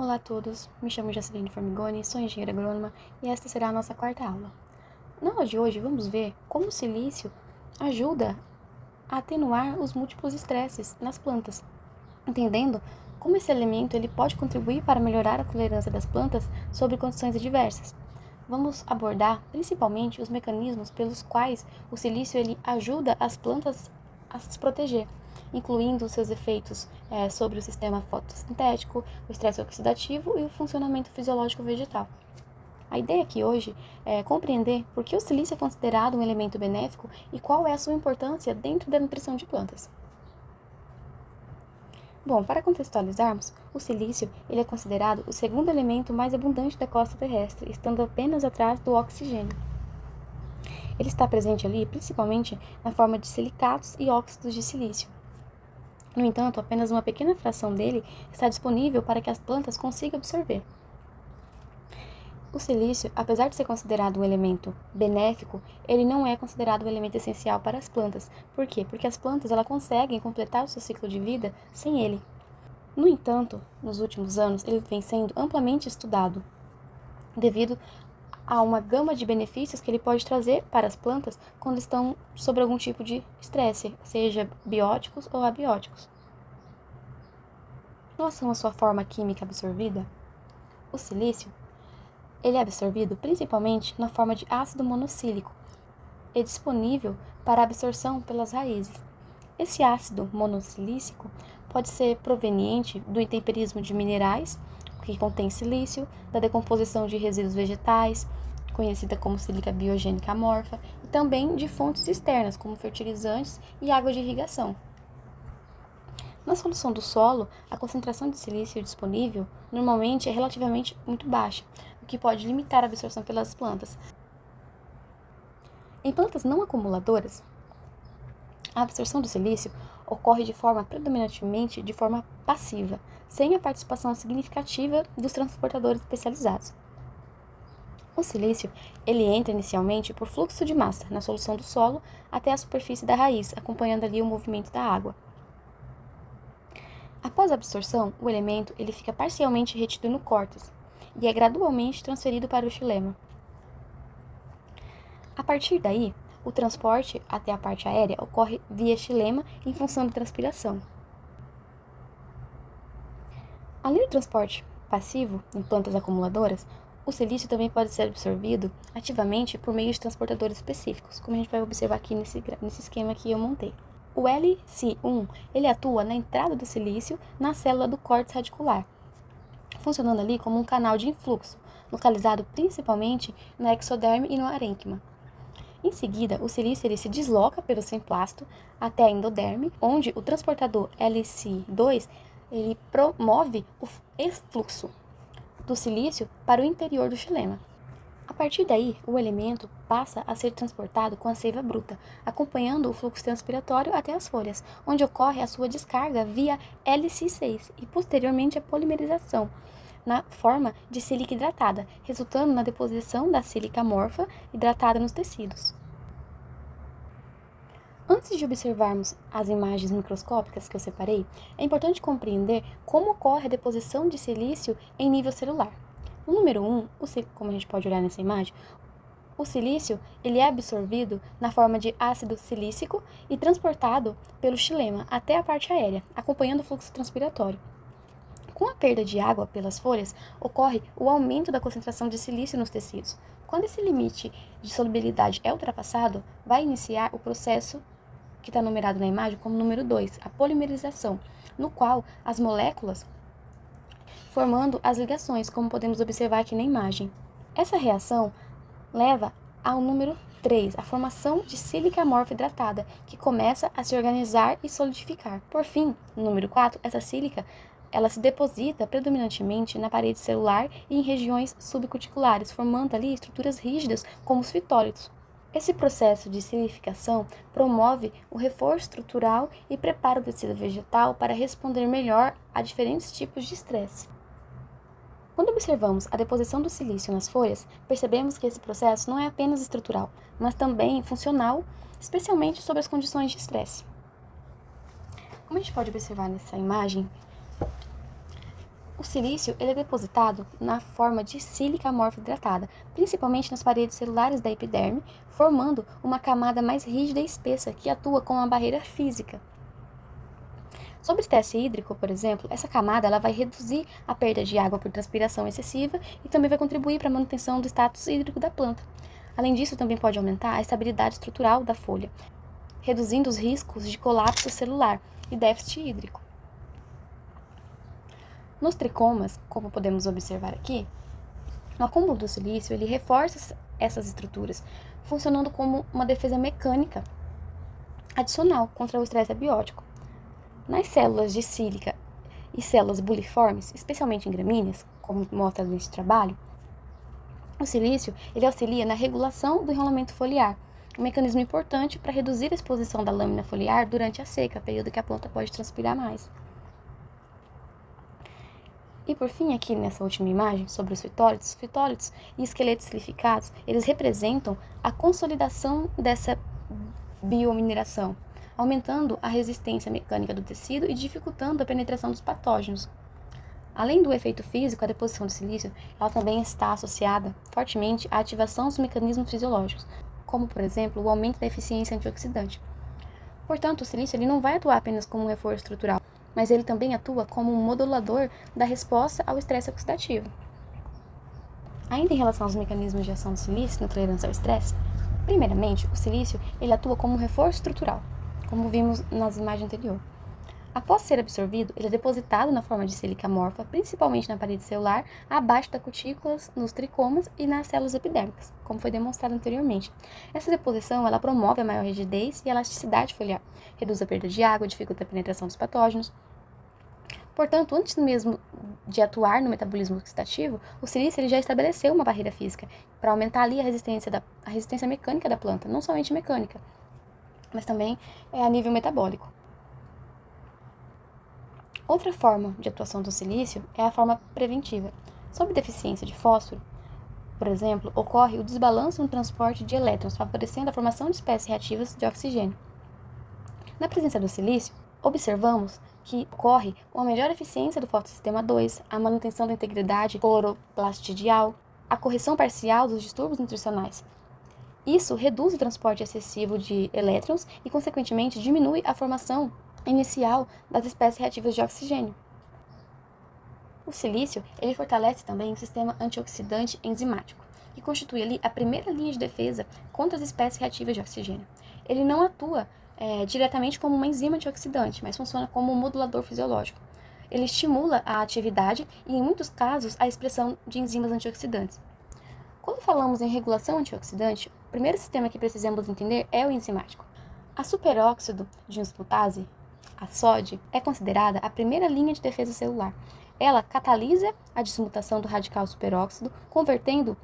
Olá a todos, me chamo Jaceline Formigoni, sou engenheira agrônoma e esta será a nossa quarta aula. Na aula de hoje vamos ver como o silício ajuda a atenuar os múltiplos estresses nas plantas, entendendo como esse elemento ele pode contribuir para melhorar a tolerância das plantas sobre condições adversas. Vamos abordar principalmente os mecanismos pelos quais o silício ele ajuda as plantas a se proteger, incluindo os seus efeitos sobre o sistema fotossintético, o estresse oxidativo e o funcionamento fisiológico vegetal. A ideia aqui hoje é compreender por que o silício é considerado um elemento benéfico e qual é a sua importância dentro da nutrição de plantas. Bom, para contextualizarmos, o silício ele é considerado o segundo elemento mais abundante da crosta terrestre, estando apenas atrás do oxigênio. Ele está presente ali principalmente na forma de silicatos e óxidos de silício. No entanto, apenas uma pequena fração dele está disponível para que as plantas consigam absorver. O silício, apesar de ser considerado um elemento benéfico, ele não é considerado um elemento essencial para as plantas. Por quê? Porque as plantas elas conseguem completar o seu ciclo de vida sem ele. No entanto, nos últimos anos, ele vem sendo amplamente estudado, devido a uma gama de benefícios que ele pode trazer para as plantas quando estão sob algum tipo de estresse, seja bióticos ou abióticos. Em relação à sua forma química absorvida, o silício ele é absorvido principalmente na forma de ácido monossílico e disponível para absorção pelas raízes. Esse ácido monossilícico pode ser proveniente do intemperismo de minerais, que contém silício, da decomposição de resíduos vegetais, conhecida como sílica biogênica amorfa, e também de fontes externas, como fertilizantes e água de irrigação. Na solução do solo, a concentração de silício disponível normalmente é relativamente muito baixa, o que pode limitar a absorção pelas plantas. Em plantas não acumuladoras, a absorção do silício ocorre de forma predominantemente de forma passiva, sem a participação significativa dos transportadores especializados. O silício ele entra inicialmente por fluxo de massa na solução do solo até a superfície da raiz, acompanhando ali o movimento da água. Após a absorção, o elemento ele fica parcialmente retido no córtex e é gradualmente transferido para o xilema. A partir daí, o transporte até a parte aérea ocorre via xilema em função da transpiração. Além do transporte passivo em plantas acumuladoras, o silício também pode ser absorvido ativamente por meio de transportadores específicos, como a gente vai observar aqui nesse esquema que eu montei. O LC1 ele atua na entrada do silício na célula do córtex radicular, funcionando ali como um canal de influxo, localizado principalmente no exoderme e no arênquima. Em seguida, o silício ele se desloca pelo semplasto até a endoderme, onde o transportador LC2 ele promove o efluxo do silício para o interior do xilema. A partir daí, o elemento passa a ser transportado com a seiva bruta, acompanhando o fluxo transpiratório até as folhas, onde ocorre a sua descarga via LC6 e posteriormente a polimerização, na forma de sílica hidratada, resultando na deposição da sílica amorfa hidratada nos tecidos. Antes de observarmos as imagens microscópicas que eu separei, é importante compreender como ocorre a deposição de silício em nível celular. No número 1, como a gente pode olhar nessa imagem, o silício ele é absorvido na forma de ácido silícico e transportado pelo xilema até a parte aérea, acompanhando o fluxo transpiratório. Com a perda de água pelas folhas, ocorre o aumento da concentração de silício nos tecidos. Quando esse limite de solubilidade é ultrapassado, vai iniciar o processo que está numerado na imagem como número 2, a polimerização, no qual as moléculas formando as ligações, como podemos observar aqui na imagem. Essa reação leva ao número 3, a formação de sílica amorfa hidratada, que começa a se organizar e solidificar. Por fim, no número 4, essa sílica ela se deposita predominantemente na parede celular e em regiões subcuticulares, formando ali estruturas rígidas como os fitólitos. Esse processo de silificação promove o reforço estrutural e prepara o tecido vegetal para responder melhor a diferentes tipos de estresse. Quando observamos a deposição do silício nas folhas, percebemos que esse processo não é apenas estrutural, mas também funcional, especialmente sob as condições de estresse. Como a gente pode observar nessa imagem, O silício ele é depositado na forma de sílica amorfa hidratada, principalmente nas paredes celulares da epiderme, formando uma camada mais rígida e espessa que atua como uma barreira física. Sob estresse hídrico, por exemplo, essa camada ela vai reduzir a perda de água por transpiração excessiva e também vai contribuir para a manutenção do status hídrico da planta. Além disso, também pode aumentar a estabilidade estrutural da folha, reduzindo os riscos de colapso celular e déficit hídrico. Nos tricomas, como podemos observar aqui, o acúmulo do silício ele reforça essas estruturas, funcionando como uma defesa mecânica adicional contra o estresse abiótico. Nas células de sílica e células buliformes, especialmente em gramíneas, como mostra neste trabalho, o silício ele auxilia na regulação do enrolamento foliar, um mecanismo importante para reduzir a exposição da lâmina foliar durante a seca, período que a planta pode transpirar mais. E por fim, aqui nessa última imagem, sobre os fitólitos e esqueletos silificados, eles representam a consolidação dessa biomineração, aumentando a resistência mecânica do tecido e dificultando a penetração dos patógenos. Além do efeito físico, a deposição de silício ela também está associada fortemente à ativação dos mecanismos fisiológicos, como, por exemplo, o aumento da eficiência antioxidante. Portanto, o silício ele não vai atuar apenas como um reforço estrutural, mas ele também atua como um modulador da resposta ao estresse oxidativo. Ainda em relação aos mecanismos de ação do silício na tolerância ao estresse, primeiramente, o silício ele atua como um reforço estrutural, como vimos nas imagens anteriores. Após ser absorvido, ele é depositado na forma de sílica amorfa, principalmente na parede celular, abaixo da cutícula, nos tricomas e nas células epidérmicas, como foi demonstrado anteriormente. Essa deposição ela promove a maior rigidez e elasticidade foliar, reduz a perda de água, dificulta a penetração dos patógenos. Portanto, antes mesmo de atuar no metabolismo oxidativo, o silício ele já estabeleceu uma barreira física para aumentar ali a resistência mecânica da planta, não somente mecânica, mas também a nível metabólico. Outra forma de atuação do silício é a forma preventiva. Sob deficiência de fósforo, por exemplo, ocorre o desbalanço no transporte de elétrons, favorecendo a formação de espécies reativas de oxigênio. Na presença do silício, observamos que ocorre uma melhor eficiência do fotossistema 2, a manutenção da integridade cloroplastidial, a correção parcial dos distúrbios nutricionais. Isso reduz o transporte excessivo de elétrons e, consequentemente, diminui a formação inicial das espécies reativas de oxigênio. O silício ele fortalece também o sistema antioxidante enzimático, que constitui ali a primeira linha de defesa contra as espécies reativas de oxigênio. Ele não atua diretamente como uma enzima antioxidante, mas funciona como um modulador fisiológico. Ele estimula a atividade e, em muitos casos, a expressão de enzimas antioxidantes. Quando falamos em regulação antioxidante, o primeiro sistema que precisamos entender é o enzimático. A superóxido de dismutase, a SOD, é considerada a primeira linha de defesa celular. Ela catalisa a dismutação do radical superóxido, convertendo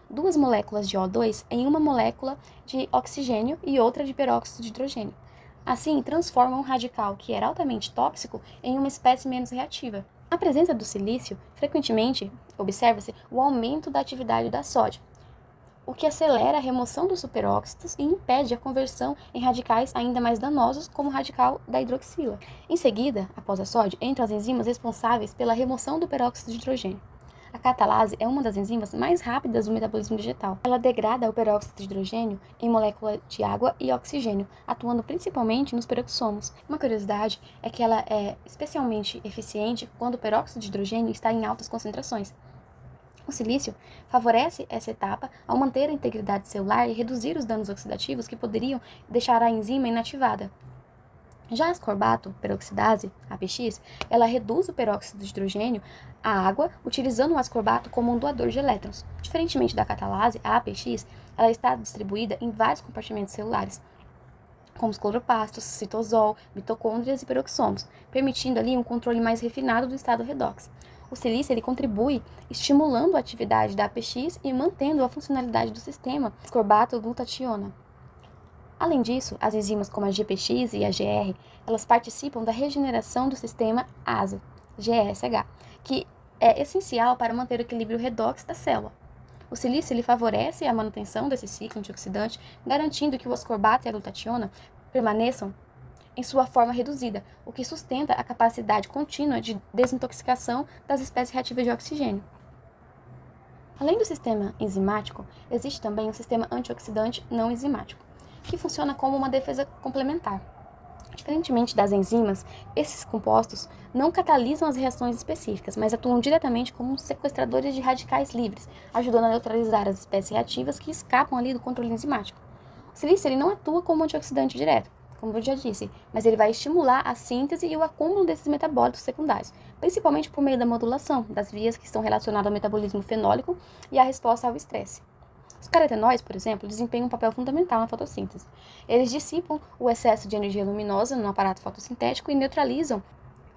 duas moléculas de O2 em uma molécula de oxigênio e outra de peróxido de hidrogênio. Assim, transforma um radical que era altamente tóxico em uma espécie menos reativa. Na presença do silício, frequentemente observa-se o aumento da atividade da SOD, o que acelera a remoção dos superóxidos e impede a conversão em radicais ainda mais danosos, como o radical da hidroxila. Em seguida, após a SOD, entram as enzimas responsáveis pela remoção do peróxido de hidrogênio. A catalase é uma das enzimas mais rápidas do metabolismo vegetal. Ela degrada o peróxido de hidrogênio em molécula de água e oxigênio, atuando principalmente nos peroxomos. Uma curiosidade é que ela é especialmente eficiente quando o peróxido de hidrogênio está em altas concentrações. O silício favorece essa etapa ao manter a integridade celular e reduzir os danos oxidativos que poderiam deixar a enzima inativada. Já a ascorbato peroxidase, APX, ela reduz o peróxido de hidrogênio à água, utilizando o ascorbato como um doador de elétrons. Diferentemente da catalase, a APX, ela está distribuída em vários compartimentos celulares, como os cloroplastos, citosol, mitocôndrias e peroxomos, permitindo ali um controle mais refinado do estado redox. O silício ele contribui estimulando a atividade da APX e mantendo a funcionalidade do sistema ascorbato-glutationa. Além disso, as enzimas como a GPX e a GR, elas participam da regeneração do sistema ASA, GSH, que é essencial para manter o equilíbrio redox da célula. O silício ele favorece a manutenção desse ciclo antioxidante, garantindo que o ascorbato e a glutationa permaneçam em sua forma reduzida, o que sustenta a capacidade contínua de desintoxicação das espécies reativas de oxigênio. Além do sistema enzimático, existe também um sistema antioxidante não enzimático, que funciona como uma defesa complementar. Diferentemente das enzimas, esses compostos não catalisam as reações específicas, mas atuam diretamente como sequestradores de radicais livres, ajudando a neutralizar as espécies reativas que escapam ali do controle enzimático. O silício ele não atua como antioxidante direto, como eu já disse, mas ele vai estimular a síntese e o acúmulo desses metabólitos secundários, principalmente por meio da modulação das vias que estão relacionadas ao metabolismo fenólico e à resposta ao estresse. Os carotenoides, por exemplo, desempenham um papel fundamental na fotossíntese. Eles dissipam o excesso de energia luminosa no aparato fotossintético e neutralizam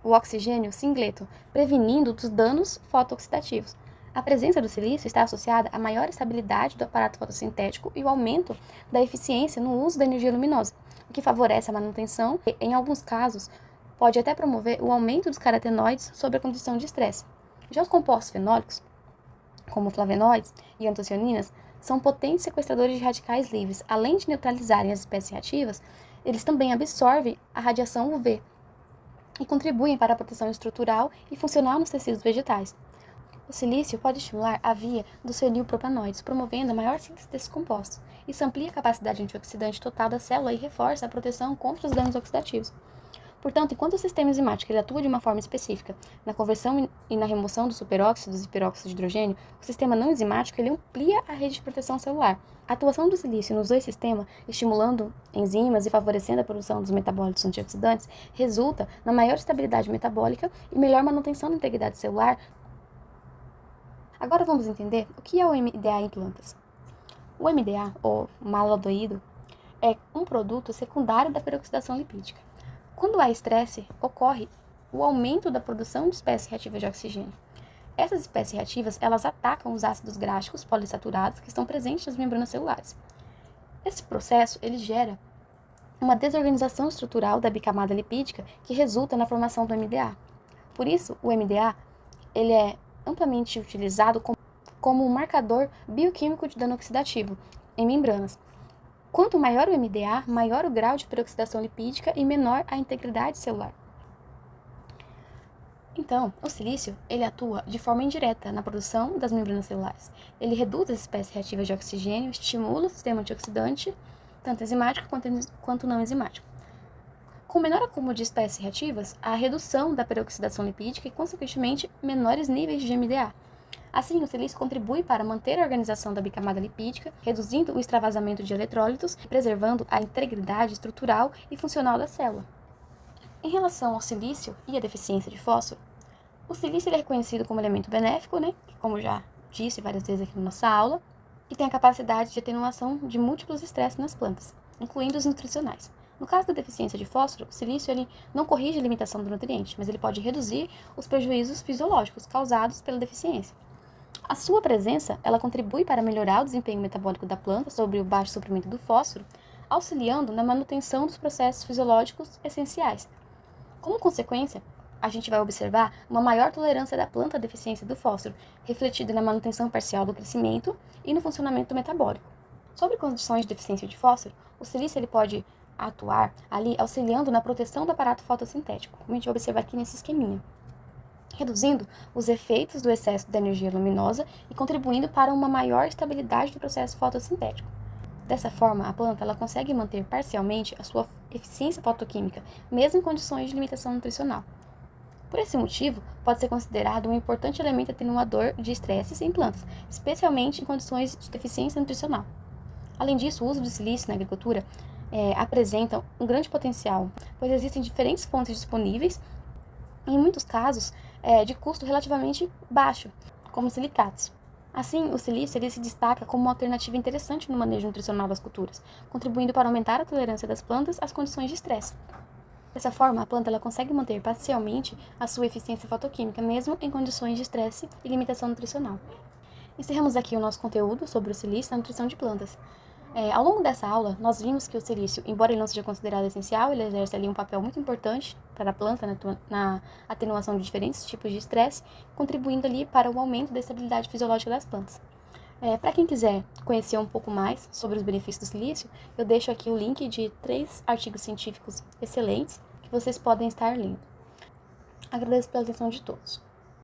o oxigênio singleto, prevenindo dos danos fotooxidativos. A presença do silício está associada à maior estabilidade do aparato fotossintético e o aumento da eficiência no uso da energia luminosa, o que favorece a manutenção e, em alguns casos, pode até promover o aumento dos carotenoides sob a condição de estresse. Já os compostos fenólicos, como flavonoides e antocianinas, são potentes sequestradores de radicais livres. Além de neutralizarem as espécies reativas, eles também absorvem a radiação UV e contribuem para a proteção estrutural e funcional nos tecidos vegetais. O silício pode estimular a via dos fenilpropanoides, promovendo a maior síntese desses compostos. Isso amplia a capacidade antioxidante total da célula e reforça a proteção contra os danos oxidativos. Portanto, enquanto o sistema enzimático ele atua de uma forma específica na conversão e na remoção dos superóxidos e peróxidos de hidrogênio, o sistema não enzimático ele amplia a rede de proteção celular. A atuação do silício nos dois sistemas, estimulando enzimas e favorecendo a produção dos metabólitos antioxidantes, resulta na maior estabilidade metabólica e melhor manutenção da integridade celular. Agora vamos entender o que é o MDA em plantas. O MDA, ou malatoído, é um produto secundário da peroxidação lipídica. Quando há estresse, ocorre o aumento da produção de espécies reativas de oxigênio. Essas espécies reativas, elas atacam os ácidos gráficos polissaturados que estão presentes nas membranas celulares. Esse processo, ele gera uma desorganização estrutural da bicamada lipídica que resulta na formação do MDA. Por isso, o MDA, ele é amplamente utilizado como um marcador bioquímico de dano oxidativo em membranas. Quanto maior o MDA, maior o grau de peroxidação lipídica e menor a integridade celular. Então, o silício ele atua de forma indireta na produção das membranas celulares. Ele reduz as espécies reativas de oxigênio, estimula o sistema antioxidante, tanto enzimático quanto não enzimático. Com menor acúmulo de espécies reativas, há redução da peroxidação lipídica e, consequentemente, menores níveis de MDA. Assim, o silício contribui para manter a organização da bicamada lipídica, reduzindo o extravasamento de eletrólitos e preservando a integridade estrutural e funcional da célula. Em relação ao silício e à deficiência de fósforo, o silício é reconhecido como elemento benéfico, como já disse várias vezes aqui na nossa aula, e tem a capacidade de atenuação de múltiplos estresses nas plantas, incluindo os nutricionais. No caso da deficiência de fósforo, o silício ele não corrige a limitação do nutriente, mas ele pode reduzir os prejuízos fisiológicos causados pela deficiência. A sua presença, ela contribui para melhorar o desempenho metabólico da planta sobre o baixo suprimento do fósforo, auxiliando na manutenção dos processos fisiológicos essenciais. Como consequência, a gente vai observar uma maior tolerância da planta à deficiência do fósforo, refletida na manutenção parcial do crescimento e no funcionamento metabólico. Sobre condições de deficiência de fósforo, o silício ele pode atuar ali auxiliando na proteção do aparato fotossintético, como a gente vai observar aqui nesse esqueminha, reduzindo os efeitos do excesso da energia luminosa e contribuindo para uma maior estabilidade do processo fotossintético. Dessa forma, a planta ela consegue manter parcialmente a sua eficiência fotoquímica, mesmo em condições de limitação nutricional. Por esse motivo, pode ser considerado um importante elemento atenuador de estresses em plantas, especialmente em condições de deficiência nutricional. Além disso, o uso do silício na agricultura apresenta um grande potencial, pois existem diferentes fontes disponíveis, em muitos casos, de custo relativamente baixo, como silicatos. Assim, o silício ele se destaca como uma alternativa interessante no manejo nutricional das culturas, contribuindo para aumentar a tolerância das plantas às condições de estresse. Dessa forma, a planta ela consegue manter parcialmente a sua eficiência fotoquímica, mesmo em condições de estresse e limitação nutricional. Encerramos aqui o nosso conteúdo sobre o silício na nutrição de plantas. Ao longo dessa aula, nós vimos que o silício, embora ele não seja considerado essencial, ele exerce ali um papel muito importante para a planta na atenuação de diferentes tipos de estresse, contribuindo ali para o aumento da estabilidade fisiológica das plantas. Para quem quiser conhecer um pouco mais sobre os benefícios do silício, eu deixo aqui o link de 3 artigos científicos excelentes que vocês podem estar lendo. Agradeço pela atenção de todos.